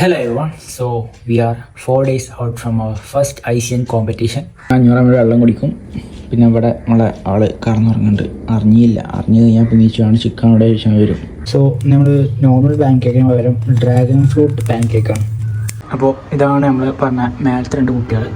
Hello everyone. So we are 4 days out from our first ICN competition. 500 വെള്ളം കുടിക്കും. പിന്നെ ഇവിടെ നമ്മളെ ആള് കറന്നുറങ്ങുന്നുണ്ട്. അറിഞ്ഞു കഴിഞ്ഞാൽ പിന്നെ ചിക്കനോടെ കഴിച്ചാൽ വരും. സോ നമ്മൾ നോർമൽ പാൻ കേക്കിന് പകരം ഡ്രാഗൺ ഫ്രൂട്ട് പാൻ കേക്കാണ്. അപ്പോൾ ഇതാണ് നമ്മൾ പറഞ്ഞ മേലത്തെ 2 കുട്ടികൾ.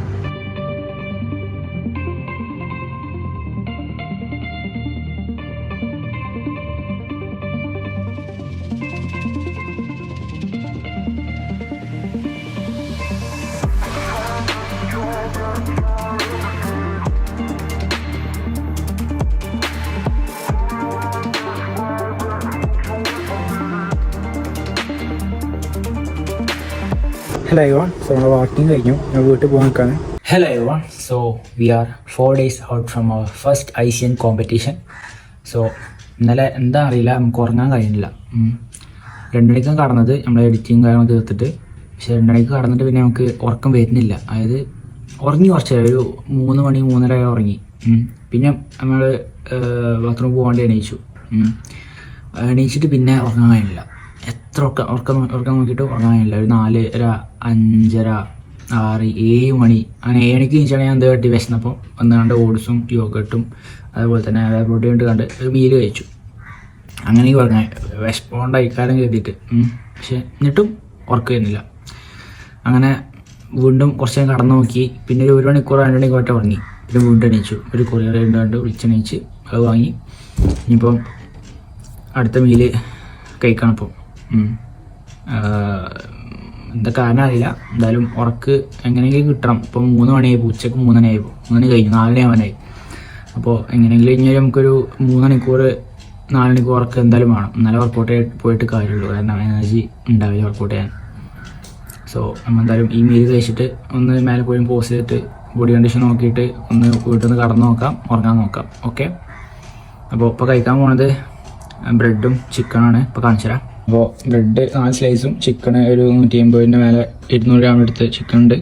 Hello everyone. So നമ്മൾ വാക്കിംഗ് കഴിഞ്ഞു. ഞാൻ വീട്ടിൽ പോകാൻ നിൽക്കാണ്. Hello everyone. So we are 4 days out from our first ICN competition. So ഇന്നലെ എന്താ അറിയില്ല, നമുക്ക് ഉറങ്ങാൻ കഴിയുന്നില്ല. 2 മണിക്കാണ് കടന്നത്, നമ്മൾ എഡിറ്റിങ് കാര്യങ്ങൾ തീർത്തിട്ട്. പക്ഷേ 2 മണിക്ക് കടന്നിട്ട് പിന്നെ നമുക്ക് ഉറക്കം വരുന്നില്ല. അതായത് ഉറങ്ങി കുറച്ച് ഒരു 3 മണി 3:30 ഉറങ്ങി. പിന്നെ നമ്മൾ ബാത്റൂമിൽ പോകാണ്ട് എണീച്ചിട്ട് പിന്നെ ഉറങ്ങാൻ കഴിയില്ല. എത്ര ഉറക്കം നോക്കിയിട്ട് ഉറങ്ങാനില്ല. ഒരു 4:30 5:30 6 7 മണി അങ്ങനെ 7 മണിക്ക് കഴിഞ്ഞാൽ ഞാൻ എന്ത് കട്ടി വിശന്നപ്പോൾ വന്നുകൊണ്ട് ഓട്സും യോഗട്ടും അതുപോലെ തന്നെ പ്രോട്ടീൻ കണ്ട് ഒരു മീൽ കഴിച്ചു. അങ്ങനെ ഉറങ്ങാൻ വിശപ്പോണ്ട് അയക്കാലം കരുതിയിട്ട്. പക്ഷെ എന്നിട്ടും ഉറക്കം വരുന്നില്ല. അങ്ങനെ വീണ്ടും കുറച്ച് നേരം കടന്നു നോക്കി. പിന്നെ ഒരു 1 മണിക്കൂർ 2 മണിക്കൂർ ഉറങ്ങി. പിന്നെ വീണ്ടും എണീച്ചു. ഒരു കൊറിയർ കണ്ട് വിളിച്ചെണീച്ച് അത് വാങ്ങി. ഇനിയിപ്പം അടുത്ത മീല് കഴിക്കണം. ഇപ്പോൾ എന്താ കാരണം അറിയില്ല. എന്തായാലും ഉറക്ക് എങ്ങനെയെങ്കിലും കിട്ടണം. ഇപ്പം 3 മണിയായി, ഉച്ചക്ക് 3 മണിയായി, 3 മണി കഴിഞ്ഞു, 4 മണിയാവാനായി. അപ്പോൾ എങ്ങനെയെങ്കിലും കഴിഞ്ഞാൽ നമുക്കൊരു 3 മണിക്കൂർ 4 മണിക്കൂർ ഉറക്ക് എന്തായാലും വേണം. എന്നാലും വർക്കൗട്ട് പോയിട്ട് കാര്യമുള്ളൂ. കാരണം എനർജി ഉണ്ടാവില്ല വർക്കൗട്ട് ചെയ്യാൻ. സോ നമ്മൾ എന്തായാലും ഈ മീൽ കഴിച്ചിട്ട് ഒന്ന് മേലെ പോയി പോസ് ചെയ്തിട്ട് ബോഡി കണ്ടീഷൻ നോക്കിയിട്ട് ഒന്ന് വീട്ടിൽ നിന്ന് കടന്നു നോക്കാം, ഉറങ്ങാൻ നോക്കാം. ഓക്കെ, അപ്പോൾ ഇപ്പോൾ കഴിക്കാൻ പോണത് ബ്രെഡും ചിക്കനാണ്. ഇപ്പോൾ കാണിച്ചു തരാം. അപ്പോൾ ബ്രെഡ് 4 സ്ലൈസും ചിക്കന് ഒരു 180 മേലെ 200 ഗ്രാം എടുത്ത് ചിക്കൻ ഉണ്ട്.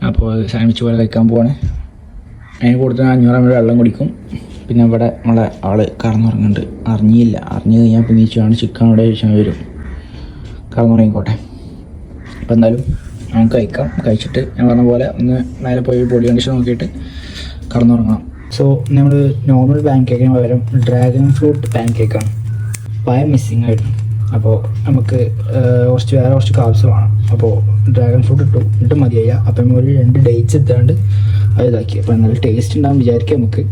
അപ്പോൾ സാൻഡ്വിച്ച് പോലെ കഴിക്കാൻ പോവാണ്. അതിന് കൂടുതൽ 500 ml വെള്ളം കുടിക്കും. പിന്നെ ഇവിടെ നമ്മളെ ആള് കറന്നുറങ്ങുന്നുണ്ട്. അറിഞ്ഞു കഴിഞ്ഞാൽ പിന്നെ ചിക്കനോടെ കഴിച്ചാൽ വരും. കറന്നുറങ്ങിക്കോട്ടെ. അപ്പോൾ എന്തായാലും നമുക്ക് കഴിക്കാം. കഴിച്ചിട്ട് ഞാൻ പറഞ്ഞ പോലെ ഒന്ന് മേലെ പോയി ബോഡി കണ്ടീഷൻ നോക്കിയിട്ട് കറന്നുറങ്ങാം. സോ നമ്മൾ നോർമൽ പാൻ കേക്കിന് പകരം ഡ്രാഗൺ ഫ്രൂട്ട് പാൻ കേക്കാണ്. പഴം മിസ്സിങ് ആയിരുന്നു. അപ്പോൾ നമുക്ക് കുറച്ച് കാർബ്സ് വേണം. അപ്പോൾ ഡ്രാഗൺ ഫ്രൂട്ട് ഇട്ട് മതിയായ. അപ്പം നമ്മൾ ഒരു 2 ഡേറ്റ്സ് എടുത്താണ്ട് അത് ഇതാക്കി. അപ്പോൾ നല്ല ടേസ്റ്റ് ഉണ്ടാകും വിചാരിക്കുക നമുക്ക്.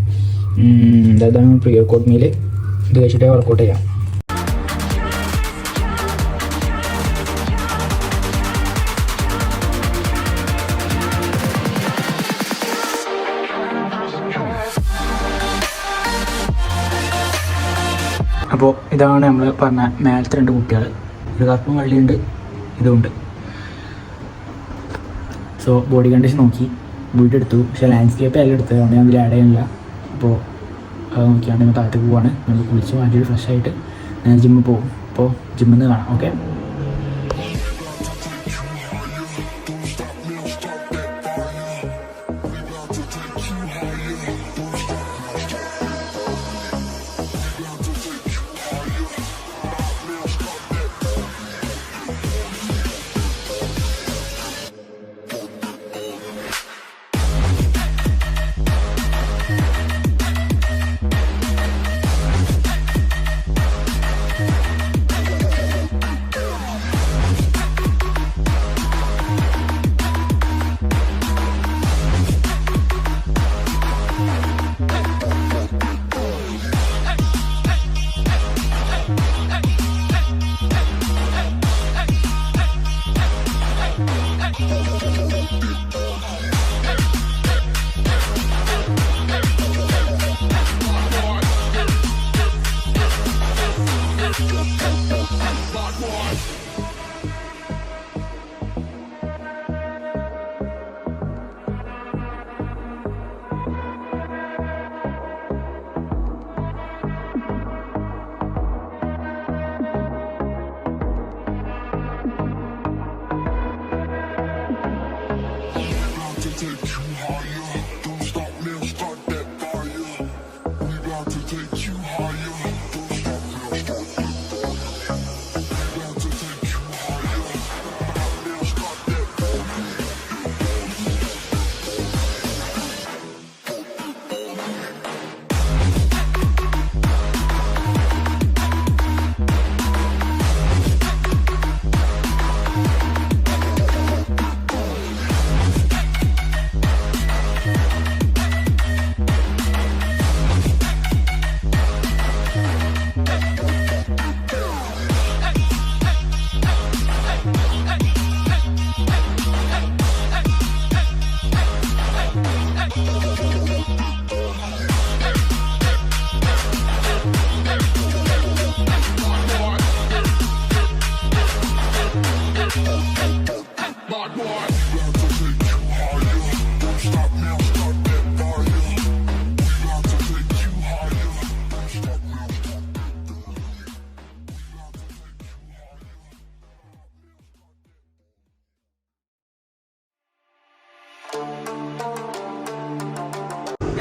എന്തായാലും പ്രീ വർക്കൗട്ട് മീൽ ഇത് കഴിച്ചിട്ടേ വർക്കൗട്ട് ചെയ്യാം. അപ്പോൾ ഇതാണ് നമ്മൾ പറഞ്ഞ മേലത്തെ 2 കുട്ടികൾ. ഒരു കറുപ്പും വെള്ളയുണ്ട്, ഇതുണ്ട്. സോ ബോഡി കണ്ടീഷൻ നോക്കി വീട്ടിൽ എടുത്തു. പക്ഷേ ലാൻഡ്സ്കേപ്പ് എല്ലാം എടുത്തത്, അതുകൊണ്ട് ഞാൻ അതിൽ ആഡ് ചെയ്യുന്നില്ല. അപ്പോൾ അത് നോക്കിയാണ്ട് നമ്മൾ താഴത്തേക്ക് പോവാണ്. നമ്മൾ കുളിച്ച് മാറ്റിയിട്ട് ഫ്രഷ് ആയിട്ട് ഞാൻ ജിമ്മിൽ പോകും. അപ്പോൾ ജിമ്മിൽ നിന്ന് കാണാം. Okay,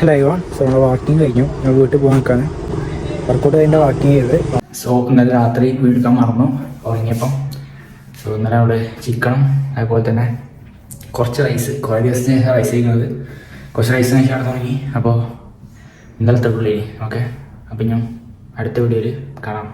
hello even. സോ നമ്മൾ വാക്കിങ് കഴിഞ്ഞു, നമ്മൾ വീട്ടിൽ പോകാൻ നിൽക്കുകയാണ്. വർക്കൗട്ട് കഴിഞ്ഞ വാക്കിങ് ചെയ്ത്. സോ ഇന്നലെ രാത്രി വീടെടുക്കാൻ മറന്നു ഉറങ്ങിയപ്പം. സോ ഇന്നലെ അവിടെ ചിക്കനും അതുപോലെ തന്നെ കുറച്ച് റൈസ്, കുറേ ദിവസത്തിന് ശേഷം റൈസ് കഴിക്കുന്നത്, കുറച്ച് റൈസിന് ശേഷം അവിടെ തുടങ്ങി. അപ്പോൾ ഇന്നലത്തെ പുള്ളി ഓക്കെ. അപ്പം ഞാൻ അടുത്ത വീഡിയോയിൽ കാണാം.